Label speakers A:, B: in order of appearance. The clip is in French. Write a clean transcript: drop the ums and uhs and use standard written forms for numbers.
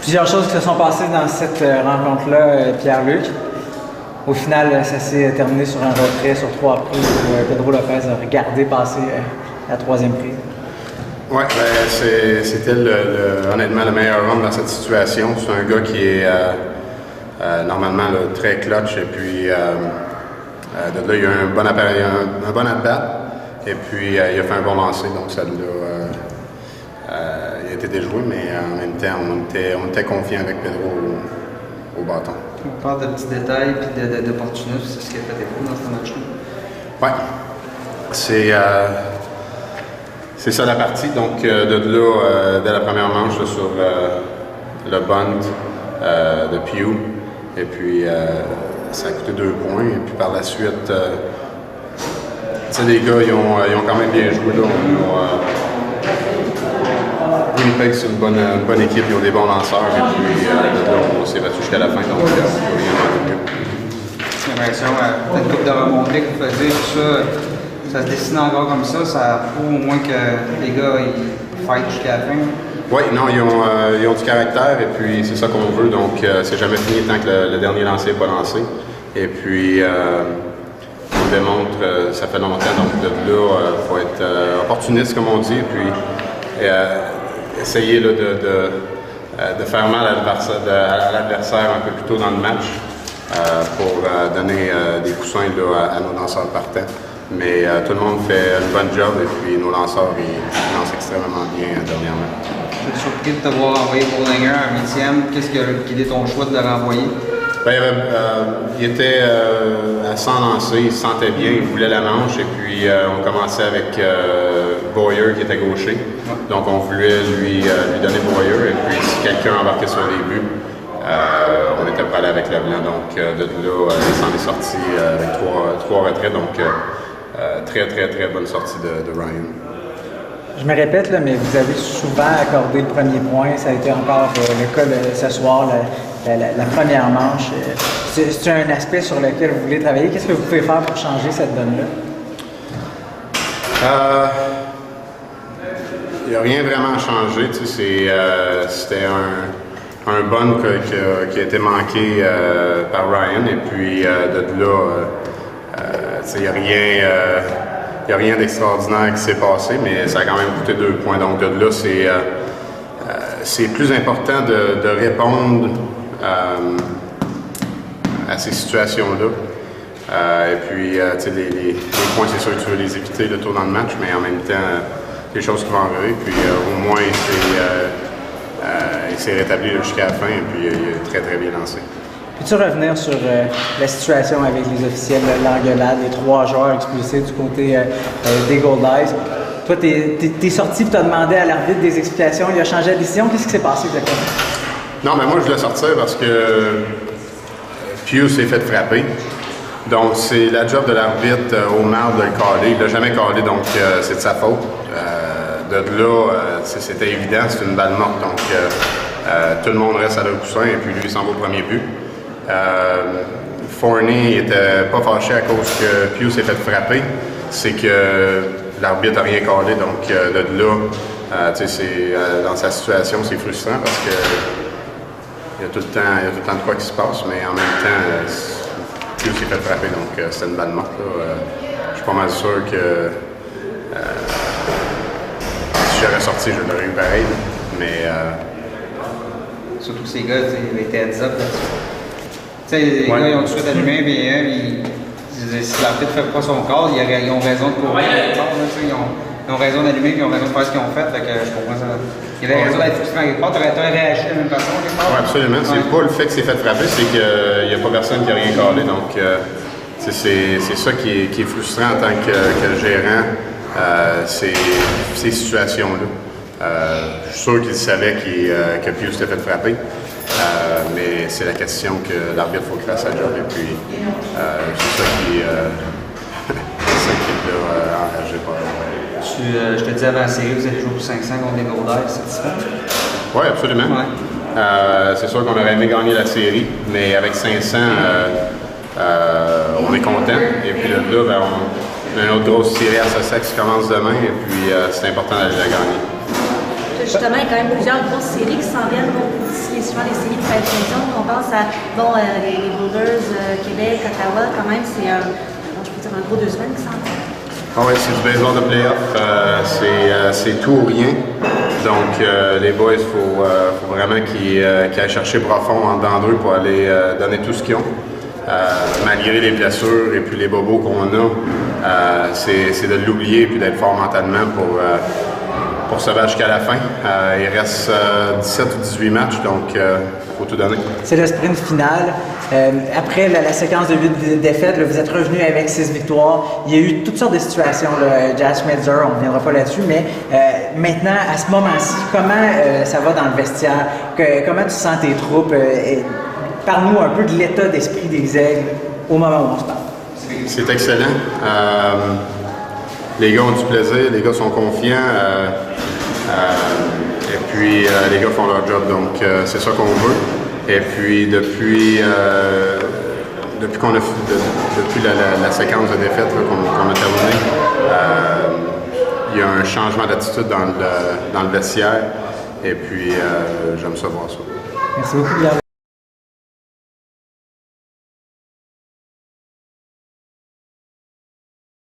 A: Plusieurs choses qui se sont passées dans cette rencontre-là, Pierre-Luc. Au final, ça s'est terminé sur un retrait sur 3 prises où Pedro Lopez a regardé passer la 3e prise.
B: Oui, c'était honnêtement le meilleur round dans cette situation. C'est un gars qui est normalement là, très clutch et puis de là, il a eu un bon at-bat et puis il a fait un bon lancer, donc ça il a été déjoué, mais en même temps, on était confiants avec Pedro au bâton.
C: On parle de petits détails et d'opportunisme, c'est ce qui a fait défaut dans ce match-là.
B: Oui, c'est ça la partie. Donc, de là, dès la première manche, là, sur le bunt de Pugh, et puis ça a coûté 2 points. Et puis par la suite, les gars, ils ont quand même bien joué. Là. Winnipeg, c'est une bonne équipe, ils ont des bons lanceurs, et puis de là, on s'est battu jusqu'à la fin, donc on peut rien demander mieux.
C: J'ai l'impression, peut-être une coupe de remontée que vous faisiez, tout ça. Ça se dessine encore comme ça prouve au moins que les gars, ils fight jusqu'à la fin.
B: Oui, non, ils ont du caractère et puis c'est ça qu'on veut, donc c'est jamais fini tant que le dernier lancé n'est pas lancé. Et puis, on démontre, ça fait longtemps, donc de là, il faut être opportuniste, comme on dit, et puis essayer là, de faire mal à l'adversaire un peu plus tôt dans le match pour donner des coussins là, à nos lanceurs partants. Mais tout le monde fait un bon job et puis nos lanceurs ils lancent extrêmement bien dernièrement.
C: Je suis surpris de t'avoir envoyé Bollinger en 8e. Qu'est-ce qui a guidé ton choix de le renvoyer?
B: Il était à 100 lancés, il se sentait bien, il voulait la manche et puis on commençait avec Boyer qui était gaucher. Donc on voulait lui donner Boyer et puis si quelqu'un embarquait sur les buts, on était prêt à aller avec le blanc. Donc de là, il s'en est sorti avec 3 retraits. Donc très bonne sortie de Ryan.
A: Je me répète, là, mais vous avez souvent accordé le premier point. Ça a été encore le cas de ce soir, la première manche. C'est un aspect sur lequel vous voulez travailler. Qu'est-ce que vous pouvez faire pour changer cette donne-là?
B: Il n'y a rien vraiment changé. C'était un bun qui a été manqué par Ryan. Et puis de là, il n'y a rien... Il n'y a rien d'extraordinaire qui s'est passé, mais ça a quand même coûté 2 points. Donc de là, c'est plus important de répondre à ces situations-là. Et puis, les points, c'est sûr que tu veux les éviter le tour dans le match, mais en même temps, des choses qui vont arriver. Puis au moins, il s'est rétabli jusqu'à la fin, et puis il a très bien lancé.
A: Peux-tu revenir sur la situation avec les officiels, l'engueulade, les 3 joueurs expulsés du côté des Gold Eyes? Toi, t'es sorti et t'as demandé à l'arbitre des explications, il a changé la décision. Qu'est-ce qui s'est passé exactement?
B: Non, mais moi, je voulais sortir parce que Pugh s'est fait frapper. Donc, c'est la job de l'arbitre au marbre de le caler. Il l'a jamais calé, donc c'est de sa faute. De là, c'était évident, c'est une balle morte. Donc, tout le monde reste à leur coussin et puis lui, il s'en va au premier but. Forney n'était pas fâché à cause que Pugh s'est fait frapper. C'est que l'arbitre n'a rien calé, donc de là, dans sa situation, c'est frustrant parce que il y a tout le temps de quoi qui se passe, mais en même temps, Pugh s'est fait frapper, donc c'était une balle morte. Je suis pas mal sûr que si j'aurais sorti, je l'aurais eu pareil, mais...
C: Surtout que ces gars, ils avaient été heads-up là-dessus. Les gars, ils ont tout de suite allumé, puis si l'arbitre ne fait pas son call, ils ont raison de courir. Ils ont raison d'allumer, puis ils ont raison de faire ce qu'ils ont fait. Fait que je comprends ça. Il y avait raison d'être frustrant quelque part. Tu aurais réagi de la même façon quelque part?
B: Oui, absolument. C'est pas le fait que c'est fait frapper, c'est qu'il n'y a pas personne qui a rien callé. Donc, c'est ça qui est frustrant en tant que gérant, ces situations-là. Je suis sûr qu'il savait que Pugh s'était fait frapper. Mais c'est la question que l'arbitre faut qu'il fasse sa job et puis c'est ça qui l'a enragé par
C: Je te dis avant la série, vous allez jouer pour 500 contre les Gold Eyes, c'est satisfait?
B: Oui, absolument. Ouais. C'est sûr qu'on aurait aimé gagner la série, mais avec 500, on est content. Et puis là, on a une autre grosse série à Sussex qui commence demain et puis c'est important d'aller la gagner.
D: Justement, il y a quand même plusieurs grosses séries qui s'en viennent. Bon, souvent les séries de fin de saison. On pense à les Brewers, Québec, Ottawa, quand même, c'est je peux dire un gros 2 semaines qui s'en viennent.
B: Oui, c'est du baseball de playoff. C'est tout ou rien. Donc, les boys, il faut vraiment qu'ils aillent chercher profond en dedans d'eux pour aller donner tout ce qu'ils ont. Malgré les blessures et puis les bobos qu'on a, c'est de l'oublier et puis d'être fort mentalement pour se battre jusqu'à la fin. Il reste 17 ou 18 matchs, donc il faut tout donner.
A: C'est le sprint final. Après la séquence de 8 défaites, là, vous êtes revenu avec 6 victoires. Il y a eu toutes sortes de situations. Jazz Schmetzer, on ne reviendra pas là-dessus, mais maintenant, à ce moment-ci, comment ça va dans le vestiaire? Comment tu sens tes troupes? Parle-nous un peu de l'état d'esprit des Aigles au moment où on se parle.
B: C'est excellent. Les gars ont du plaisir, les gars sont confiants. Et puis, les gars font leur job, donc c'est ça qu'on veut. Et puis, depuis la séquence de défaites qu'on a terminée, il y a un changement d'attitude dans le vestiaire. Et puis, j'aime ça voir ça.
A: Merci beaucoup, Pierre.